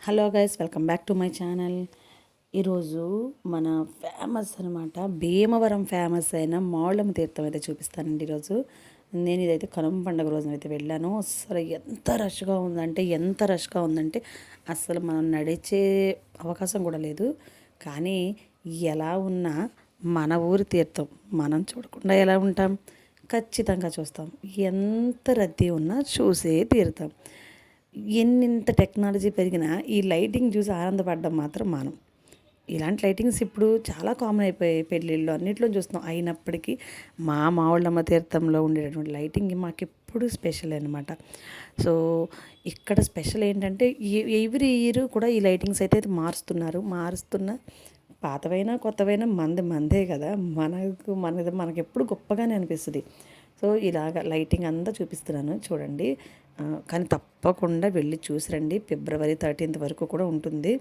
Hello guys, welcome back to my channel. ఈరోజు మన famous అనమాట, భీమవరం ఫేమస్ అయిన మావుళ్ళమ్మ తీర్థం అయితే చూపిస్తానండి. ఈరోజు నేను ఇదైతే కనుమ పండుగ రోజున అయితే వెళ్ళాను. అసలు ఎంత రష్గా ఉందంటే అసలు మనం నడిచే అవకాశం కూడా లేదు. కానీ ఎలా ఉన్నా మన ఊరి తీర్థం మనం చూడకుండా ఎలా ఉంటాం? ఖచ్చితంగా చూస్తాం. ఎంత రద్దీ ఉన్నా చూసే తీరుతాం. ఎన్నింత టెక్నాలజీ పెరిగినా ఈ లైటింగ్ చూసి ఆనందపడడం మాత్రం మానం. ఇలాంటి లైటింగ్స్ ఇప్పుడు చాలా కామన్ అయిపోయాయి, పెళ్ళిళ్ళు అన్నింటిలో చూస్తున్నాం. అయినప్పటికీ మా మావుళ్ళమ్మ తీర్థంలో ఉండేటటువంటి లైటింగ్ మాకెప్పుడు స్పెషల్ అనమాట. సో ఇక్కడ స్పెషల్ ఏంటంటే ఎవ్రీ ఇయర్ కూడా ఈ లైటింగ్స్ అయితే మారుస్తున్న పాతవైనా కొత్తవైనా మందే కదా, మనకి ఎప్పుడు గొప్పగానే అనిపిస్తుంది. సో ఇలాగ లైటింగ్ అంతా చూపిస్తున్నాను చూడండి. కానీ తప్పకుండా వెళ్ళి చూసిరండి. ఫిబ్రవరి 13th వరకు కూడా ఉంటుంది.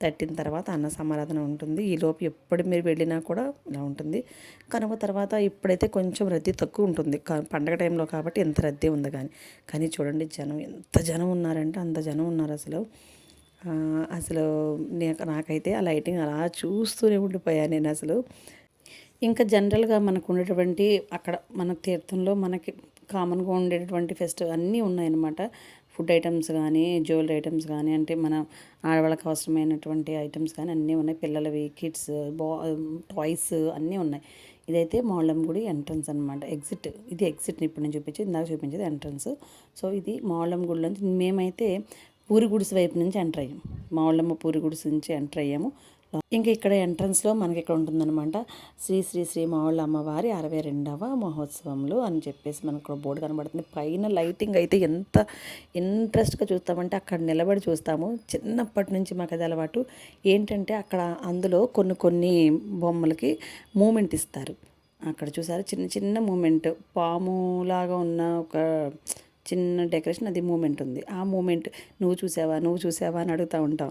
13 తర్వాత అన్న సమారాధన ఉంటుంది. ఈలోపు ఎప్పుడు మీరు వెళ్ళినా కూడా ఇలా ఉంటుంది. కనుక తర్వాత ఇప్పుడైతే కొంచెం రద్దీ తక్కువ ఉంటుంది, పండగ టైంలో కాబట్టి ఎంత రద్దీ ఉంది. కానీ చూడండి, ఎంత జనం ఉన్నారంటే అంత జనం ఉన్నారు అసలు. అసలు నాకైతే ఆ లైటింగ్ అలా చూస్తూనే ఉండిపోయాను నేను అసలు. ఇంకా జనరల్గా మనకు ఉండేటువంటి అక్కడ మన తీర్థంలో మనకి కామన్గా ఉండేటటువంటి ఫెస్టివల్ అన్నీ ఉన్నాయన్నమాట. ఫుడ్ ఐటమ్స్ కానీ, జ్యువెలరీ ఐటమ్స్ కానీ, అంటే మన ఆడవాళ్ళకి అవసరమైనటువంటి ఐటమ్స్ కానీ అన్నీ ఉన్నాయి. పిల్లలవి, కిడ్స్, టాయ్స్ అన్నీ ఉన్నాయి. ఇదైతే మావుళ్ళమ్మ గుడి ఎంట్రన్స్ అనమాట, ఎగ్జిట్. ఇది ఎగ్జిట్ ఇప్పుడు నేను ఇందాక చూపించేది ఎంట్రన్స్. సో ఇది మావుళ్ళమ్మ గుడి నుంచి మేమైతే పూరి గుడిసె వైపు నుంచి ఎంటర్ అయ్యాము. మావుళ్ళమ్మ పూరి గుడిసె నుంచి ఎంటర్ అయ్యాము. ఇంకా ఇక్కడ ఎంట్రన్స్లో మనకి ఇక్కడ ఉంటుందన్నమాట, శ్రీ శ్రీ శ్రీ మావుళ్ళ అమ్మవారి 62వ మహోత్సవంలో అని చెప్పేసి మనకు ఇక్కడ బోర్డు కనబడుతుంది. పైన లైటింగ్ అయితే ఎంత ఇంట్రెస్ట్గా చూస్తామంటే అక్కడ నిలబడి చూస్తాము. చిన్నప్పటి నుంచి మాకు అది అలవాటు. ఏంటంటే అక్కడ అందులో కొన్ని బొమ్మలకి మూమెంట్ ఇస్తారు. అక్కడ చూసారు, చిన్న చిన్న మూమెంట్, పాములాగా ఉన్న ఒక చిన్న డెకరేషన్, అది మూమెంట్ ఉంది. ఆ మూమెంట్ నువ్వు చూసావా అని అడుగుతూ ఉంటాం.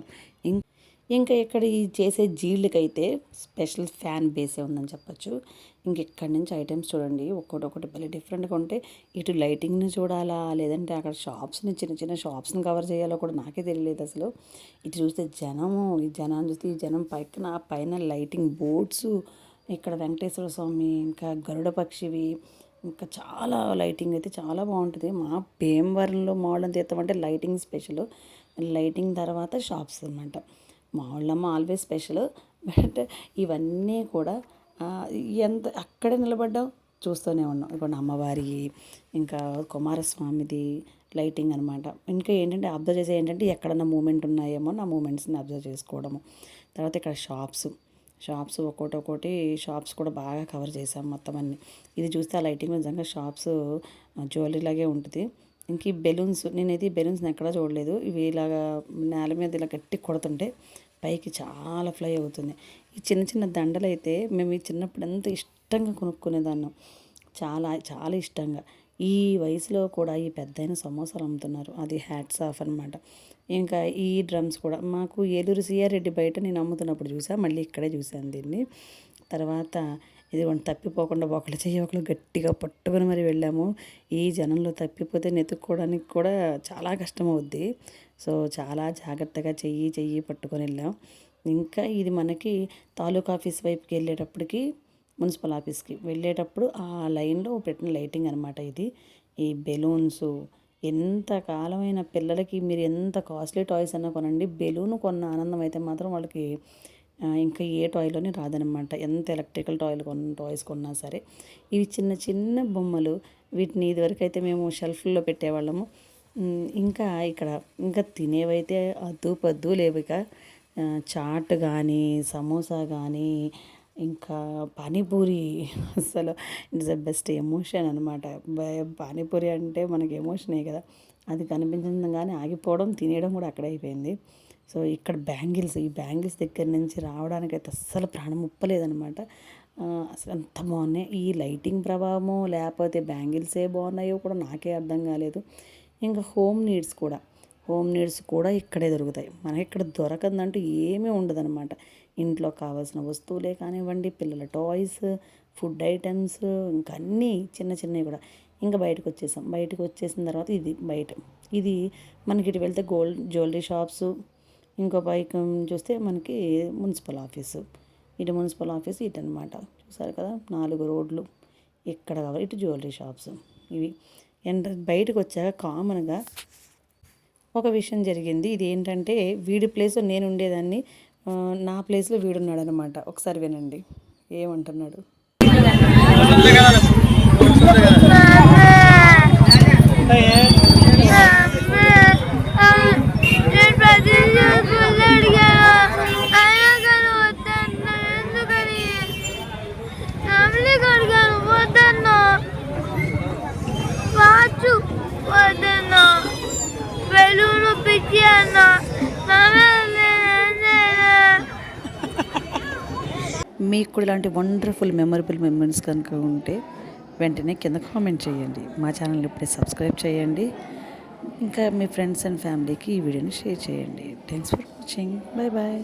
ఇంకా ఇక్కడ ఈ చేసే జీళ్ళకైతే స్పెషల్ ఫ్యాన్ బేసే ఉందని చెప్పచ్చు. ఇంకెక్కడి నుంచి ఐటమ్స్ చూడండి, ఒక్కొక్కటి భలే డిఫరెంట్గా ఉంటే ఇటు లైటింగ్ని చూడాలా, లేదంటే అక్కడ చిన్న చిన్న షాప్స్ని కవర్ చేయాలో కూడా నాకే తెలియలేదు అసలు. ఇటు చూస్తే ఈ జనాన్ని చూస్తే ఈ జనం పైన లైటింగ్ బోర్డ్స్, ఇక్కడ వెంకటేశ్వర స్వామి, ఇంకా గరుడ పక్షివి, ఇంకా చాలా లైటింగ్ అయితే చాలా బాగుంటుంది. మా భీమవరంలో మావుళ్ళమ్మ తీర్థం అంటే లైటింగ్ స్పెషల్. లైటింగ్ తర్వాత షాప్స్ అనమాట. మావుళ్ళమ్మ ఆల్వేస్ స్పెషల్. బట్ ఇవన్నీ కూడా అక్కడే నిలబడ్డాం చూస్తూనే ఉన్నాం. ఇప్పుడు అమ్మవారి, ఇంకా కుమారస్వామిది లైటింగ్ అనమాట. ఇంకా ఏంటంటే అబ్జర్వ్ చేసే ఏంటంటే ఎక్కడన్నా మూమెంట్ ఉన్నాయేమో నా మూమెంట్స్ని అబ్జర్వ్ చేసుకోవడము. తర్వాత ఇక్కడ షాప్స్ ఒక్కొక్కటి షాప్స్ కూడా బాగా కవర్ చేసాం మొత్తం అన్నీ. ఇది చూస్తే ఆ లైటింగ్ నిజంగా షాప్స్ జ్యువెలరీ లాగే ఉంటుంది. ఇంక ఈ బెలూన్స్, నేనైతే ఈ బెలూన్స్ని ఎక్కడా చూడలేదు. ఇవి ఇలాగా నేల మీద ఇలా గట్టి కొడుతుంటే పైకి చాలా ఫ్లై అవుతుంది. ఈ చిన్న చిన్న దండలు అయితే మేము ఈ చిన్నప్పుడు ఎంత ఇష్టంగా కొనుక్కునేదాన్ని, చాలా చాలా ఇష్టంగా. ఈ వయసులో కూడా ఈ పెద్దయిన సమోసాలు అమ్ముతున్నారు, అది హ్యాట్స్ ఆఫ్ అనమాట. ఇంకా ఈ డ్రమ్స్ కూడా మాకు ఏలూరు సిఆర్రెడ్డి బయట నేను అమ్ముతున్నప్పుడు మళ్ళీ ఇక్కడే చూశాను దీన్ని. తర్వాత ఇదిగోండి, తప్పిపోకుండా ఒకళ్ళు గట్టిగా పట్టుకొని మరి వెళ్ళాము. ఈ జనంలో తప్పిపోతే నెతుక్కోవడానికి కూడా చాలా కష్టం అవుద్ది. సో చాలా జాగ్రత్తగా చెయ్యి పట్టుకొని వెళ్ళాం. ఇంకా ఇది మనకి తాలూకా ఆఫీస్ వైపుకి వెళ్ళేటప్పటికి, మున్సిపల్ ఆఫీస్కి వెళ్ళేటప్పుడు ఆ లైన్లో పెట్టిన లైటింగ్ అనమాట ఇది. ఈ బెలూన్స్ ఎంత కాలమైన పిల్లలకి మీరు ఎంత కాస్ట్లీ టాయ్స్ అన్నా కొనండి, బెలూన్ కొన్న ఆనందం అయితే మాత్రం వాళ్ళకి ఇంకా ఏ టాయ్లోనే రాదనమాట. ఎంత ఎలక్ట్రికల్ టాయ్స్ కొన్నా సరే. ఇవి చిన్న చిన్న బొమ్మలు, వీటిని ఇదివరకైతే మేము షెల్ఫ్లో పెట్టేవాళ్ళము. ఇంకా ఇక్కడ ఇంకా తినేవైతే అద్దు లేవు. ఇక చాట్ కానీ, సమోసా కానీ, ఇంకా పానీపూరి, అసలు ఇట్స్ ద బెస్ట్ ఎమోషన్ అనమాట. పానీపూరి అంటే మనకి ఎమోషనే కదా, అది కనిపించడం కానీ ఆగిపోవడం, తినేయడం కూడా అక్కడే అయిపోయింది. సో ఇక్కడ ఈ బ్యాంగిల్స్ దగ్గర నుంచి రావడానికైతే అస్సలు ప్రాణం ముప్పలేదనమాట. అసలు ఎంత బాగున్నాయి. ఈ లైటింగ్ ప్రభావమో లేకపోతే బ్యాంగిల్సే బాగున్నాయో కూడా నాకే అర్థం కాలేదు. ఇంకా హోమ్ నీడ్స్ కూడా ఇక్కడే దొరుకుతాయి. మనకి ఇక్కడ దొరకదంటూ ఏమీ ఉండదన్నమాట. ఇంట్లో కావాల్సిన వస్తువులే కానివ్వండి, పిల్లల టాయ్స్, ఫుడ్ ఐటమ్స్, ఇంకా అన్నీ చిన్న చిన్నవి కూడా. ఇంకా బయటకు వచ్చేసిన తర్వాత ఇది బయట, ఇది మనకి ఇటు వెళ్తే జ్యువెలరీ షాప్స్, ఇంకో పైకి చూస్తే మనకి మున్సిపల్ ఆఫీసు, ఇటు మున్సిపల్ ఆఫీస్ ఇటు అనమాట. చూసారు కదా 4 రోడ్లు ఎక్కడ కావాలి. ఇటు జ్యువెలరీ షాప్స్ ఇవి. బయటకు వచ్చాక కామన్గా ఒక విషయం జరిగింది. ఇది ఏంటంటే వీడి ప్లేస్లో నేను ఉండేదాన్ని, నా ప్లేస్లో వీడున్నాడు అనమాట. ఒకసారి వినండి ఏమంటున్నాడు. మీకు కూడా ఇలాంటి వండర్ఫుల్ మెమరబుల్ మెమరీస్ కనుక ఉంటే వెంటనే కింద కామెంట్ చేయండి. మా ఛానల్ ఇప్పుడే సబ్స్క్రైబ్ చేయండి. ఇంకా మీ ఫ్రెండ్స్ అండ్ ఫ్యామిలీకి ఈ వీడియోని షేర్ చేయండి. Thanks for watching. Bye bye.